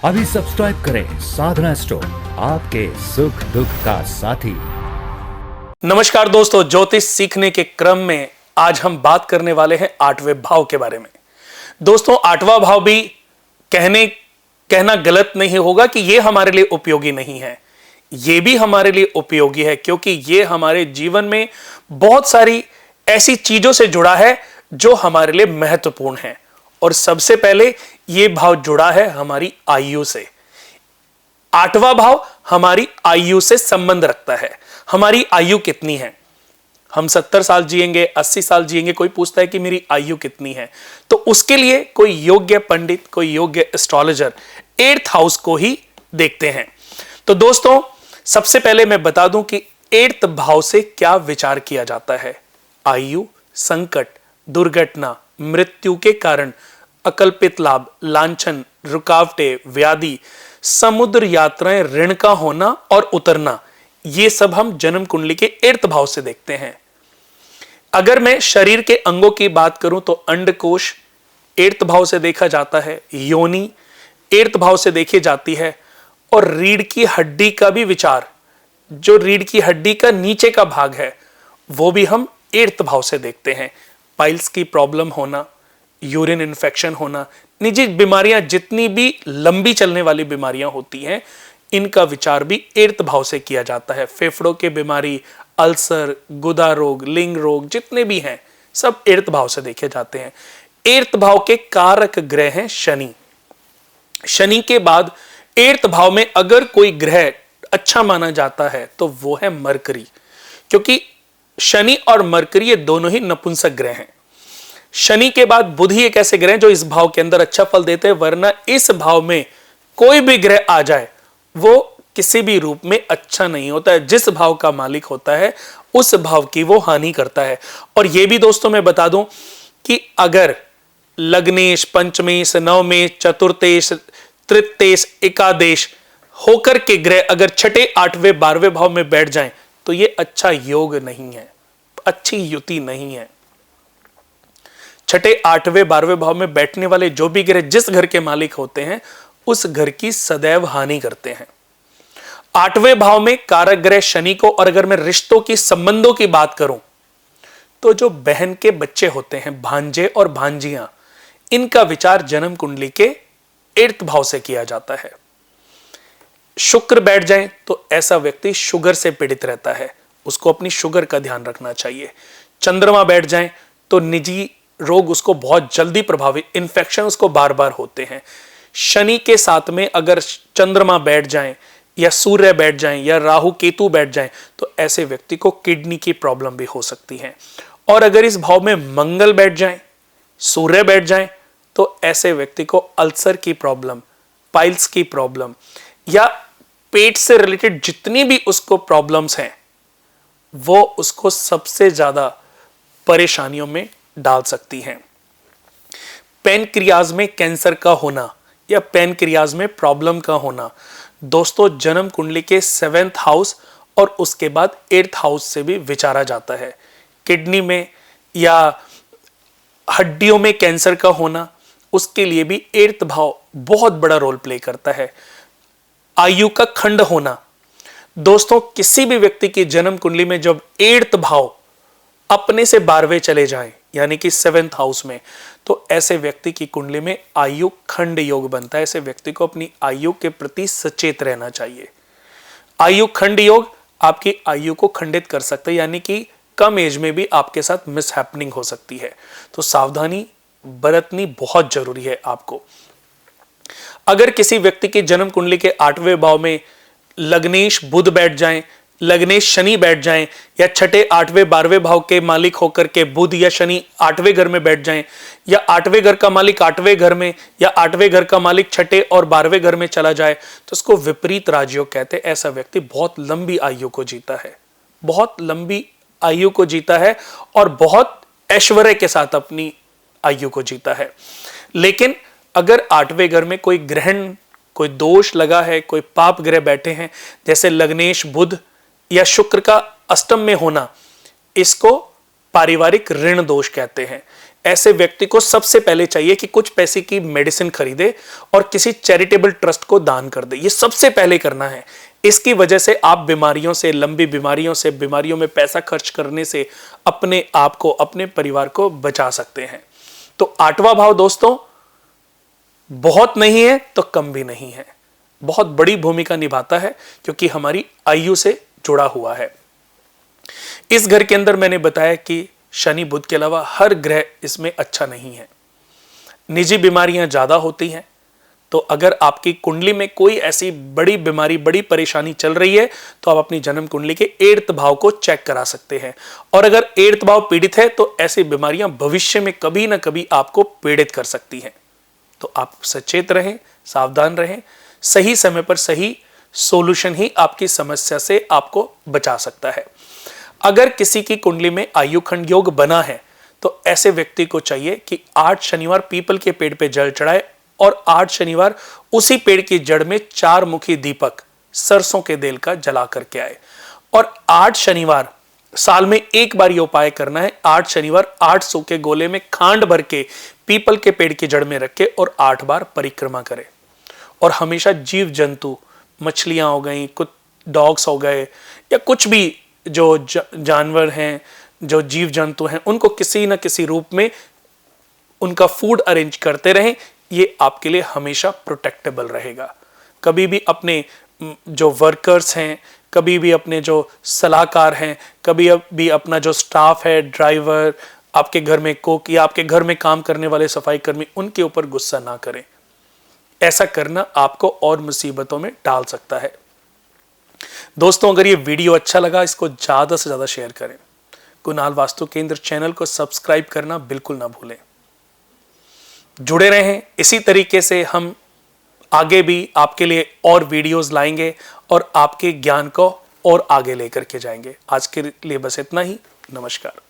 अभी सब्सक्राइब करें साधना स्टोर, आपके सुख दुख का साथी। नमस्कार दोस्तों, ज्योतिष सीखने के क्रम में आज हम बात करने वाले हैं आठवें भाव के बारे में। दोस्तों, आठवां भाव भी कहना गलत नहीं होगा कि यह हमारे लिए उपयोगी नहीं है। यह भी हमारे लिए उपयोगी है, क्योंकि यह हमारे जीवन में बहुत सारी ऐसी चीजों से जुड़ा है जो हमारे लिए महत्वपूर्ण है। और सबसे पहले यह भाव जुड़ा है हमारी आयु से। आठवां भाव हमारी आयु से संबंध रखता है। हमारी आयु कितनी है? हम 70 साल जिएंगे, 80 साल जिएंगे। कोई पूछता है कि मेरी आयु कितनी है, तो उसके लिए कोई योग्य पंडित, कोई योग्य एस्ट्रोलॉजर 8th हाउस को ही देखते हैं। तो दोस्तों, सबसे पहले मैं बता दूं कि 8th भाव से क्या विचार किया जाता है। आयु, संकट, दुर्घटना, मृत्यु के कारण, अकल्पित लाभ, लांछन, रुकावटें, व्याधि, समुद्र यात्राएं, ऋण का होना और उतरना, ये सब हम जन्म कुंडली के 8th भाव से देखते हैं। अगर मैं शरीर के अंगों की बात करूं तो अंडकोश 8th भाव से देखा जाता है, योनि 8th भाव से देखी जाती है, और रीढ़ की हड्डी का भी विचार, जो रीढ़ की हड्डी का नीचे का भाग है, वो भी हम 8th भाव से देखते हैं। पाइल्स की प्रॉब्लम होना, यूरिन इन्फेक्शन होना, निजी बीमारियां, जितनी भी लंबी चलने वाली बीमारियां होती हैं, इनका विचार भी 8th भाव से किया जाता है। फेफड़ों की बीमारी, अल्सर, गुदा रोग, लिंग रोग, जितने भी हैं, सब 8th भाव से देखे जाते हैं। 8th भाव के कारक ग्रह हैं शनि। शनि के बाद 8th भाव में अगर कोई ग्रह अच्छा माना जाता है तो वो है मरकरी, क्योंकि शनि और मरकरी ये दोनों ही नपुंसक ग्रह हैं। शनि के बाद बुध ही एक ऐसे ग्रह जो इस भाव के अंदर अच्छा फल देते हैं, वरना इस भाव में कोई भी ग्रह आ जाए वो किसी भी रूप में अच्छा नहीं होता है। जिस भाव का मालिक होता है उस भाव की वो हानि करता है। और ये भी दोस्तों मैं बता दूं कि अगर लग्नेश, पंचमेश, नवमेश, चतुर्थेश, तृतीयेश, एकादश होकर के ग्रह अगर 6, 8वें, 12वें भाव में बैठ जाएं तो ये अच्छा योग नहीं है, अच्छी युति नहीं है। 6, 8वें, 12वें भाव में बैठने वाले जो भी ग्रह जिस घर के मालिक होते हैं उस घर की सदैव हानि करते हैं। 8वें भाव में कारक ग्रह शनि को, और अगर मैं रिश्तों की, संबंधों की बात करूं तो जो बहन के बच्चे होते हैं, भांजे और भांजियां, इनका विचार जन्म कुंडली के 8th भाव से किया जाता है। शुक्र बैठ जाए तो ऐसा व्यक्ति शुगर से पीड़ित रहता है, उसको अपनी शुगर का ध्यान रखना चाहिए। चंद्रमा बैठ जाए तो निजी रोग उसको बहुत जल्दी प्रभावित, इन्फेक्शन उसको बार बार होते हैं। शनि के साथ में अगर चंद्रमा बैठ जाएं, या सूर्य बैठ जाएं, या राहु केतु बैठ जाएं, तो ऐसे व्यक्ति को किडनी की प्रॉब्लम भी हो सकती है। और अगर इस भाव में मंगल बैठ जाएं, सूर्य बैठ जाएं, तो ऐसे व्यक्ति को अल्सर की प्रॉब्लम, पाइल्स की प्रॉब्लम, या पेट से रिलेटेड जितनी भी उसको प्रॉब्लम्स हैं, वो उसको सबसे ज्यादा परेशानियों में डाल सकती हैं। पैनक्रियाज में कैंसर का होना या पैनक्रियाज में प्रॉब्लम का होना, दोस्तों जन्म कुंडली के 7th हाउस और उसके बाद 8th हाउस से भी विचारा जाता है। किडनी में या हड्डियों में कैंसर का होना, उसके लिए भी 8th भाव बहुत बड़ा रोल प्ले करता है। आयु का खंड होना, दोस्तों किसी भी व्यक्ति की जन्म कुंडली में जब 8th भाव अपने से 12वें चले जाएं, यानी कि 7th हाउस में, तो ऐसे व्यक्ति की कुंडली में आयु खंड योग बनता है। ऐसे व्यक्ति को अपनी आयु के प्रति सचेत रहना चाहिए। आयु खंड योग आपकी आयु को खंडित कर सकता है, यानी कि कम एज में भी आपके साथ मिसहैपनिंग हो सकती है। तो सावधानी बरतनी बहुत जरूरी है आपको। अगर किसी व्यक्ति की जन्म कुंडली के 8वें भाव में लग्नेश बुध बैठ जाएं, लग्नेश शनि बैठ जाएं, या 6, 8वें, 12वें भाव के मालिक होकर के बुध या शनि 8वें घर में बैठ जाएं, या 8वें घर का मालिक 8वें घर में, या 8वें घर का मालिक 6 और 12वें घर में चला जाए, तो उसको विपरीत राजयोग कहते हैं। ऐसा व्यक्ति बहुत लंबी आयु को जीता है, बहुत लंबी आयु को जीता है, और बहुत ऐश्वर्य के साथ अपनी आयु को जीता है। लेकिन अगर 8वें घर में कोई ग्रहण, कोई दोष लगा है, कोई पाप ग्रह बैठे हैं, जैसे लग्नेश बुध या शुक्र का अष्टम में होना, इसको पारिवारिक ऋण दोष कहते हैं। ऐसे व्यक्ति को सबसे पहले चाहिए कि कुछ पैसे की मेडिसिन खरीदे और किसी चैरिटेबल ट्रस्ट को दान कर दे। ये सबसे पहले करना है। इसकी वजह से आप बीमारियों से, लंबी बीमारियों से, बीमारियों में पैसा खर्च करने से अपने आप को, अपने परिवार को बचा सकते हैं। तो 8वां भाव दोस्तों बहुत नहीं है तो कम भी नहीं है, बहुत बड़ी भूमिका निभाता है क्योंकि हमारी आयु से जुड़ा हुआ है। इस घर के अंदर मैंने बताया कि शनि बुध के अलावा हर ग्रह इसमें अच्छा नहीं है। निजी बीमारियां ज्यादा होती हैं, तो अगर आपकी कुंडली में कोई ऐसी बड़ी बीमारी, बड़ी परेशानी चल रही है तो आप अपनी जन्म कुंडली के 8th भाव को चेक करा सकते हैं। और अगर 8th भाव पीड़ित है तो ऐसी बीमारियां भविष्य में कभी ना कभी आपको पीड़ित कर सकती हैं। तो आप सचेत रहें, सावधान रहें। सही समय पर सही सॉल्यूशन ही आपकी समस्या से आपको बचा सकता है। अगर किसी की कुंडली में आयु खंड योग बना है तो ऐसे व्यक्ति को चाहिए कि 8 शनिवार पीपल के पेड़ पे जल चढ़ाए और 8 शनिवार उसी पेड़ की जड़ में 4 मुखी दीपक सरसों के तेल का जला करके आए। और 8 शनिवार साल में एक बार ये उपाय करना है। 8 शनिवार 8 सूखे गोले में खांड भर के पीपल के पेड़ की जड़ में रखे और 8 बार परिक्रमा करें। और हमेशा जीव जंतु, मछलियां हो गई, कुछ डॉग्स हो गए या कुछ भी जो जानवर हैं, जो जीव जंतु हैं, उनको किसी न किसी रूप में उनका फूड अरेंज करते रहें। ये आपके लिए हमेशा प्रोटेक्टेबल रहेगा। कभी भी अपने जो वर्कर्स हैं, कभी भी अपने जो सलाहकार हैं, कभी भी अपना जो स्टाफ है, ड्राइवर, आपके घर में कुक या आपके घर में काम करने वाले सफाई कर्मी, उनके ऊपर गुस्सा ना करें। ऐसा करना आपको और मुसीबतों में डाल सकता है। दोस्तों अगर ये वीडियो अच्छा लगा, इसको ज्यादा से ज्यादा शेयर करें। कुणाल वास्तु केंद्र चैनल को सब्सक्राइब करना बिल्कुल ना भूलें। जुड़े रहें। इसी तरीके से हम आगे भी आपके लिए और वीडियोस लाएंगे और आपके ज्ञान को और आगे लेकर के जाएंगे। आज के लिए बस इतना ही। नमस्कार।